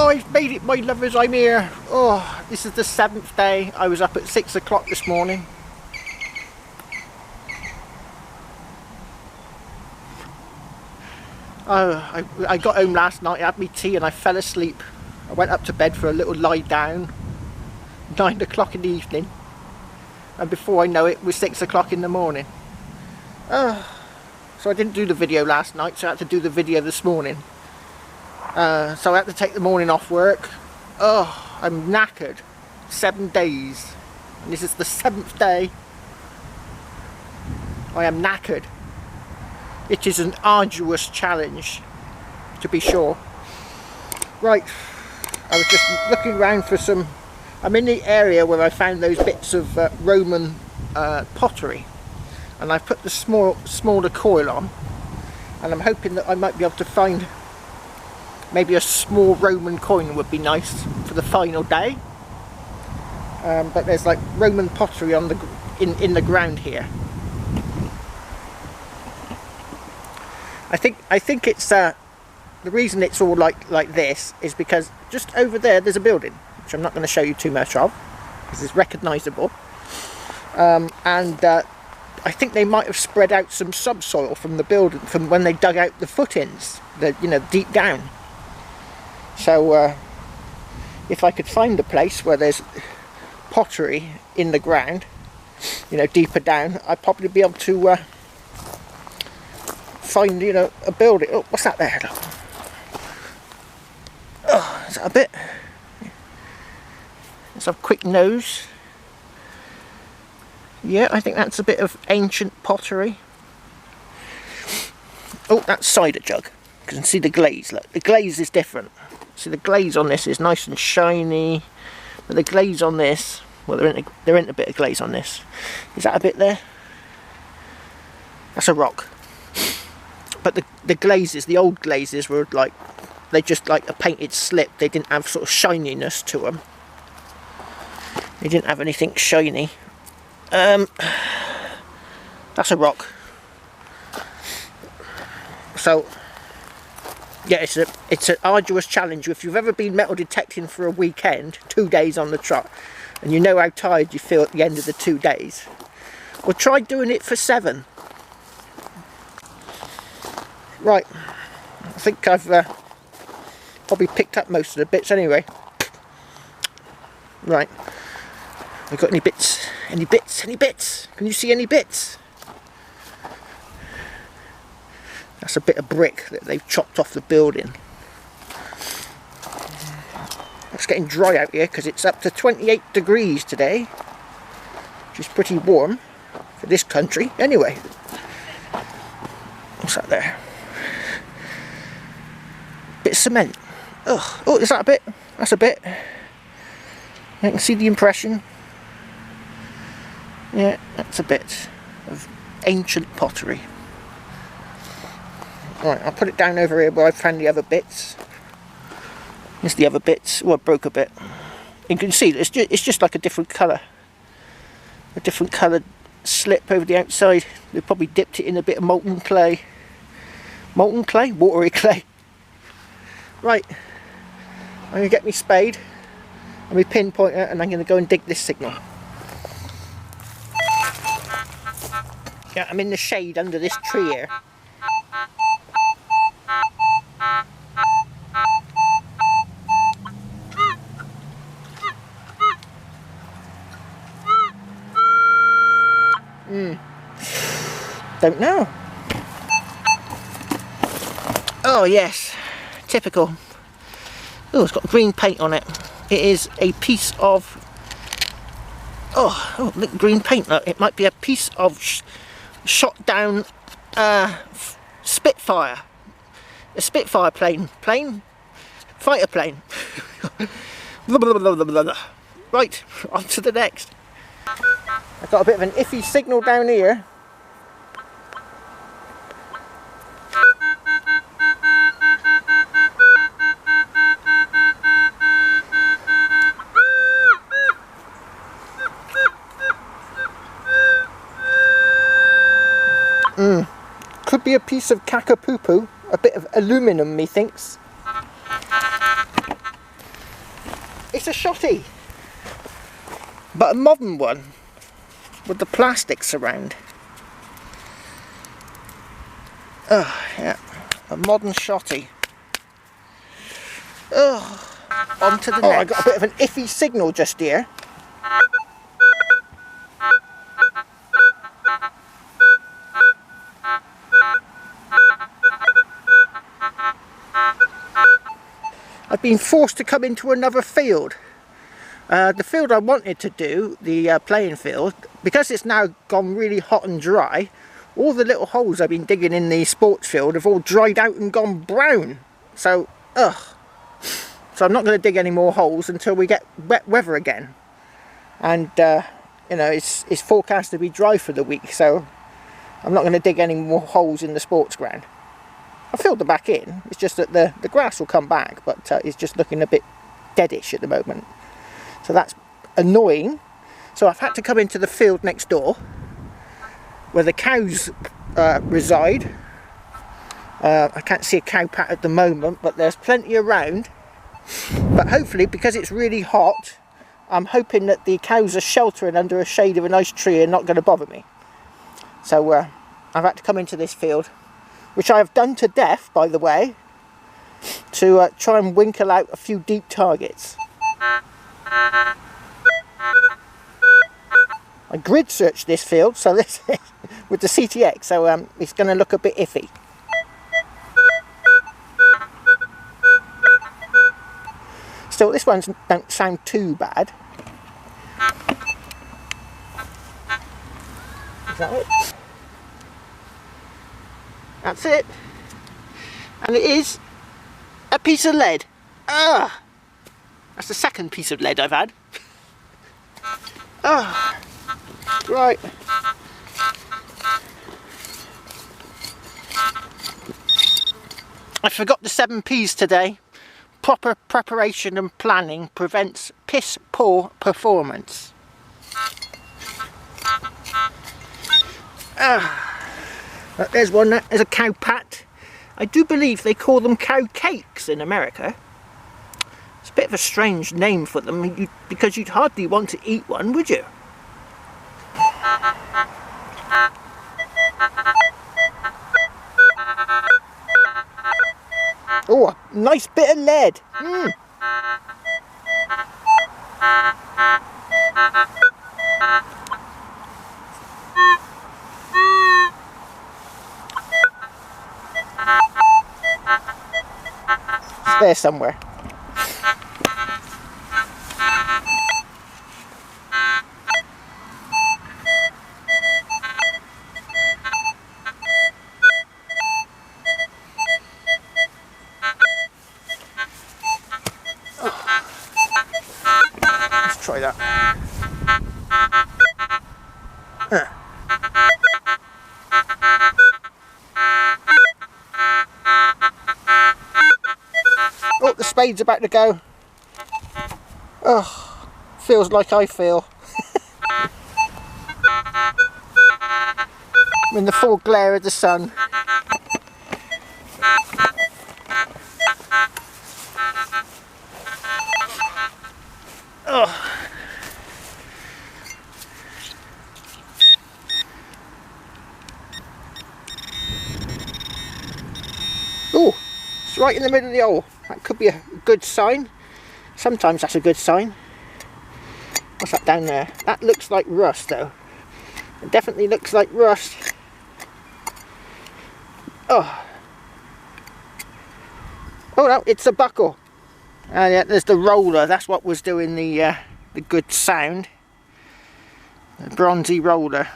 Oh, I've made it, my lovers, I'm here. Oh, this is the 7th day. I was up at 6 o'clock this morning. Oh, I got home last night, I had me tea and I fell asleep. I went up to bed for a little lie down. 9 o'clock in the evening. And before I know it, it was 6 o'clock in the morning. Oh, so I didn't do the video last night, so I had to do the video this morning. So I had to take the morning off work. Oh, I'm knackered. 7 days. And this is the 7th day. I am knackered. It is an arduous challenge, to be sure. Right, I was just looking around for some... I'm in the area where I found those bits of Roman pottery. And I've put the smaller coil on. And I'm hoping that I might be able to find maybe a small Roman coin would be nice for the final day. But there's like Roman pottery on the in the ground here. I think it's the reason it's all like this is because just over there there's a building, which I'm not going to show you too much of because it's recognisable, and I think they might have spread out some subsoil from the building from when they dug out the footings, deep down. So if I could find a place where there's pottery in the ground, deeper down, I'd probably be able to find, a building. Oh, what's that there? Oh, is that a bit? Let's have a quick nose. Yeah, I think that's a bit of ancient pottery. Oh, that's cider jug. You can see the glaze. Look, the glaze is different. See, the glaze on this is nice and shiny, but the glaze on this, well, there ain't a bit of glaze on this. Is that a bit there? That's a rock. But the glazes, the old glazes, were like, they just like a painted slip. They didn't have sort of shininess to them. They didn't have anything shiny. That's a rock. So yeah, it's an arduous challenge. If you've ever been metal detecting for a weekend, 2 days on the trot, and you know how tired you feel at the end of the 2 days, well, try doing it for 7. Right, I think I've probably picked up most of the bits anyway. Right, have we got any bits? Any bits? Any bits? Can you see any bits? That's a bit of brick that they've chopped off the building. It's getting dry out here because it's up to 28 degrees today, which is pretty warm for this country. Anyway, what's that there? Bit of cement. Oh, is that a bit? That's a bit. I can see the impression. Yeah, that's a bit of ancient pottery. Right, I'll put it down over here where I found the other bits. Here's the other bits. Well, I broke a bit. You can see it's just like a different colour. A different coloured slip over the outside. They probably dipped it in a bit of molten clay. Molten clay? Watery clay. Right. I'm going to get my spade and my pinpointer, and I'm going to go and dig this signal. Yeah, I'm in the shade under this tree here. Don't know. Oh yes, typical. Oh, it's got green paint on it. It is a piece of... Oh, look, green paint. Look, it might be a piece of shot down Spitfire. A Spitfire plane. Fighter plane. Right, on to the next. I've got a bit of an iffy signal down here. Could be a piece of caca-poo-poo, a bit of aluminum, methinks. it's a shotty, but a modern one with the plastics around. Oh yeah, a modern shotty. Oh, on to the next. I got a bit of an iffy signal just here. I've been forced to come into another field. The field I wanted to do, the playing field, because it's now gone really hot and dry, all the little holes I've been digging in the sports field have all dried out and gone brown. So, so I'm not going to dig any more holes until we get wet weather again. And, you know, it's forecast to be dry for the week, so I'm not going to dig any more holes in the sports ground. I filled the back in, it's just that the grass will come back, but it's just looking a bit deadish at the moment. So that's annoying. So I've had to come into the field next door, where the cows reside. I can't see a cow pat at the moment, but there's plenty around. But hopefully, because it's really hot, I'm hoping that the cows are sheltering under a shade of a nice tree and not going to bother me. So I've had to come into this field, which I have done to death, by the way, to try and winkle out a few deep targets. I grid searched this field, so this with the CTX, so it's going to look a bit iffy. Still, this one don't sound too bad. Is that it? That's it. And it is a piece of lead. Ah, that's the second piece of lead I've had. Ah, right. I forgot the 7 P's today. Proper preparation and planning prevents piss poor performance. There's one, there's a cow pat. I do believe they call them cow cakes in America. It's a bit of a strange name for them, because you'd hardly want to eat one, would you? Oh, a nice bit of lead. It's there somewhere. Let's try that. Oh, the spade's about to go. Oh, feels like I feel. I'm in the full glare of the sun. Oh. Oh, it's right in the middle of the hole. That could be a good sign. Sometimes that's a good sign. What's that down there? That looks like rust though. It definitely looks like rust. Oh. Oh no, it's a buckle. Yeah, there's the roller. That's what was doing the good sound. The bronzy roller.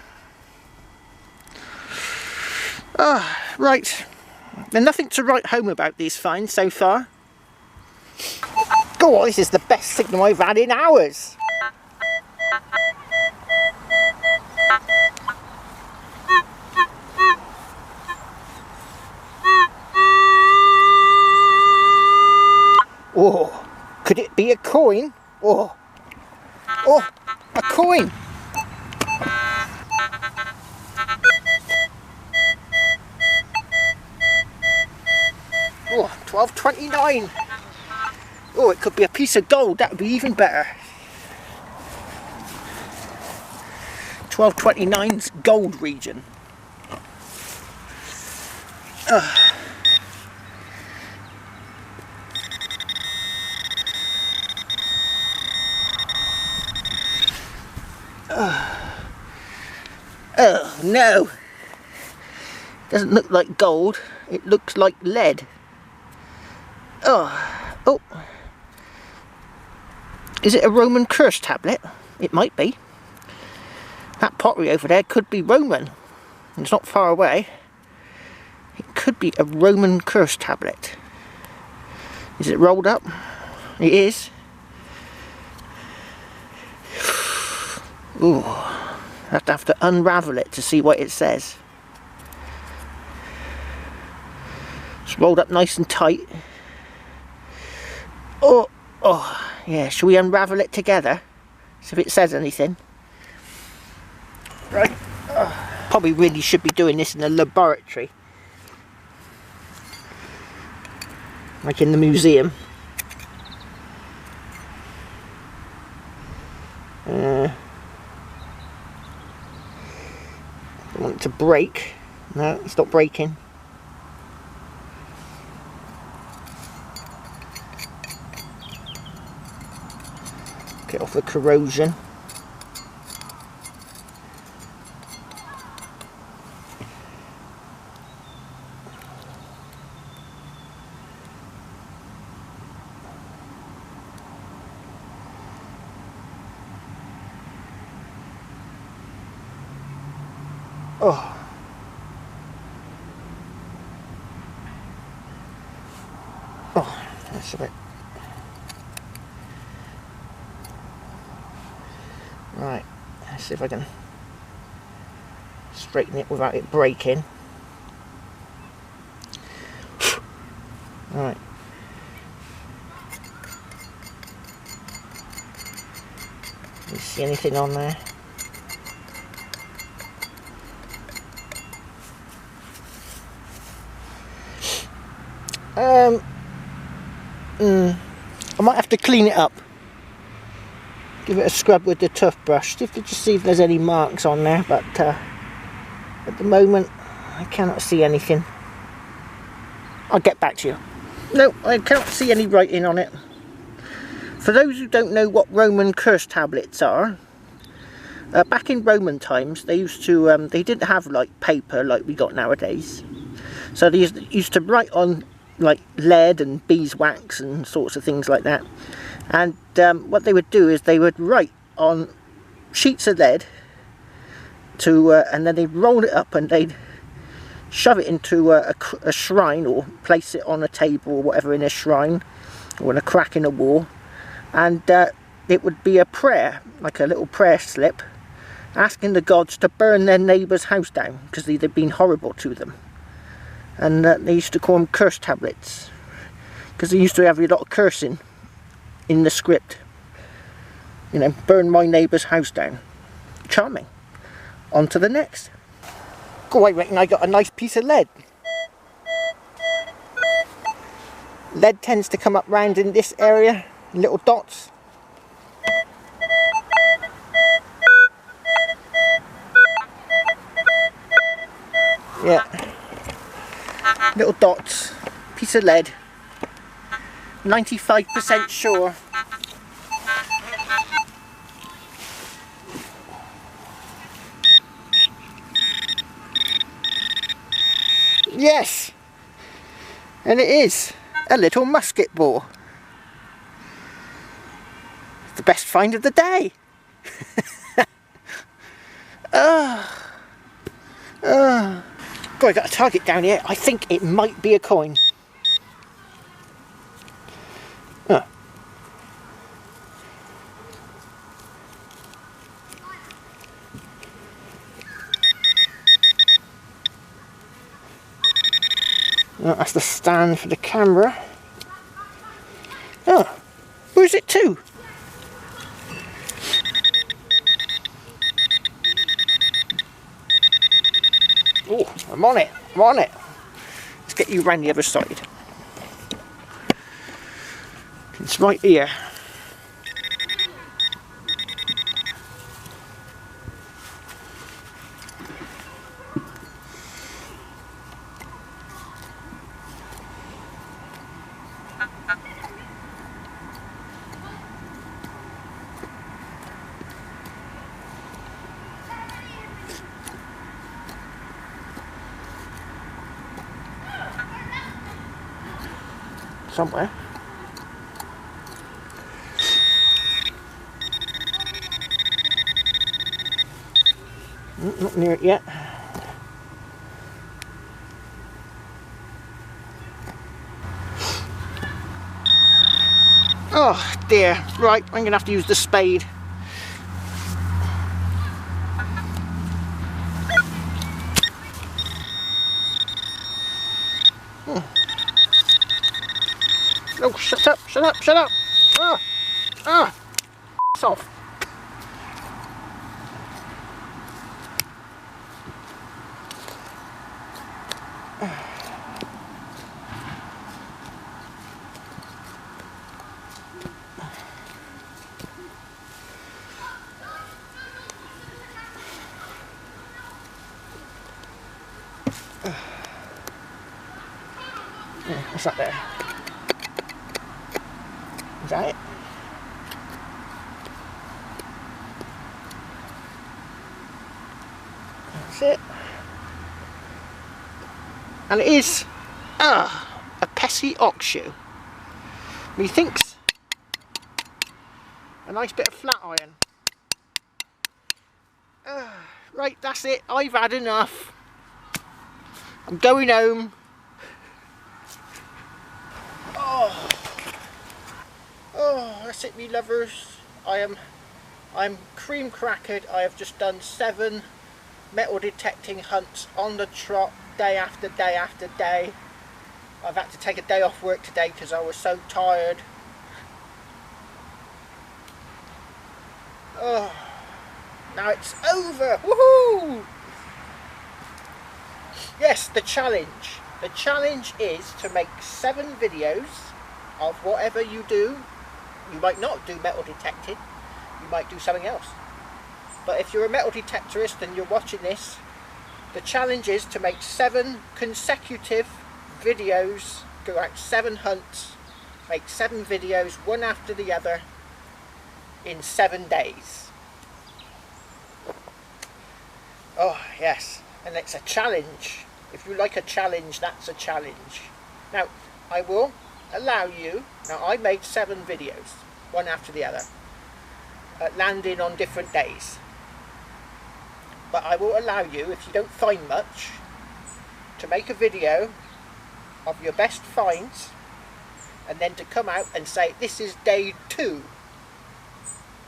Oh, right. There's nothing to write home about these finds so far. Go on, this is the best signal I've had in hours. Oh, could it be a coin? Oh, oh, a coin. Oh, 12.29. Oh, it could be a piece of gold. That would be even better. 1229's gold region. Oh no, doesn't look like gold, it looks like lead. Oh, is it a Roman curse tablet? It might be. That pottery over there could be Roman. It's not far away. It could be a Roman curse tablet. Is it rolled up? It is. Ooh, I have to unravel it to see what it says. It's rolled up nice and tight. Oh, yeah, shall we unravel it together? See if it says anything. Right. Probably really should be doing this in a laboratory. Like in the museum. Don't want it to break. No, it's not breaking. Get off the corrosion. Oh, that's a bit. Right, let's see if I can straighten it without it breaking. Right. Do you see anything on there? I might have to clean it up. Give it a scrub with the toothbrush just to see if there's any marks on there, but at the moment I cannot see anything. I'll get back to you. No, I cannot see any writing on it. For those who don't know what Roman curse tablets are, back in Roman times they used to, they didn't have like paper like we got nowadays. So they used to write on like lead and beeswax and sorts of things like that. And what they would do is they would write on sheets of lead and then they'd roll it up and they'd shove it into a shrine, or place it on a table or whatever in a shrine or in a crack in a wall, and it would be a prayer, like a little prayer slip, asking the gods to burn their neighbour's house down because they'd been horrible to them. And they used to call them curse tablets because they used to have a lot of cursing in the script. You know, burn my neighbour's house down. Charming. On to the next. Oh, I reckon I got a nice piece of lead. Lead tends to come up round in this area, little dots. Yeah. Little dots. Piece of lead. 95% sure. Yes, and it is a little musket ball. It's the best find of the day. God, I got a target down here. I think it might be a coin. That's the stand for the camera. Oh, who's it to? Oh, I'm on it, I'm on it. Let's get you round the other side. You can It's right here. Somewhere. Not near it yet. Oh dear, right, I'm gonna have to use the spade. Oh, shut up, shut up, shut up! Ah, it's off. What's that there? Is that it? That's it. And it is a Pessy ox shoe. Methinks a nice bit of flat iron. Right, that's it. I've had enough. I'm going home. Oh, that's it, me lovers. I'm cream crackered. I have just done 7 metal detecting hunts on the trot, day after day after day. I've had to take a day off work today because I was so tired. Oh, now it's over. Woohoo! Yes, the challenge. The challenge is to make 7 videos of whatever you do. You might not do metal detecting, you might do something else. But if you're a metal detectorist and you're watching this, the challenge is to make 7 consecutive videos, go out 7 hunts, make 7 videos, one after the other, in 7 days. Oh yes, and it's a challenge. If you like a challenge, that's a challenge. Now, I will allow you, now I made 7 videos, one after the other, landing on different days. But I will allow you, if you don't find much, to make a video of your best finds, and then to come out and say, this is day 2.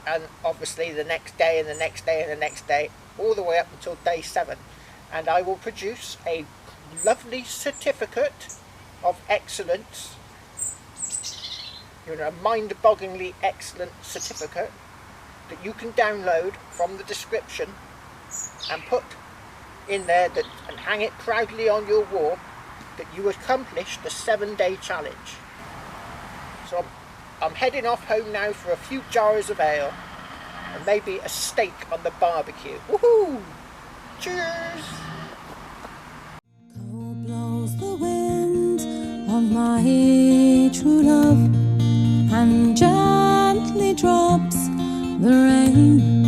And obviously the next day and the next day and the next day, all the way up until day 7. And I will produce a lovely certificate of excellence, you know, a mind-bogglingly excellent certificate that you can download from the description and put in there that, and hang it proudly on your wall, that you accomplished the 7-day challenge. So I'm heading off home now for a few jars of ale and maybe a steak on the barbecue. Woohoo! Cheers! Cold blows the wind on my true love, and gently drops the rain.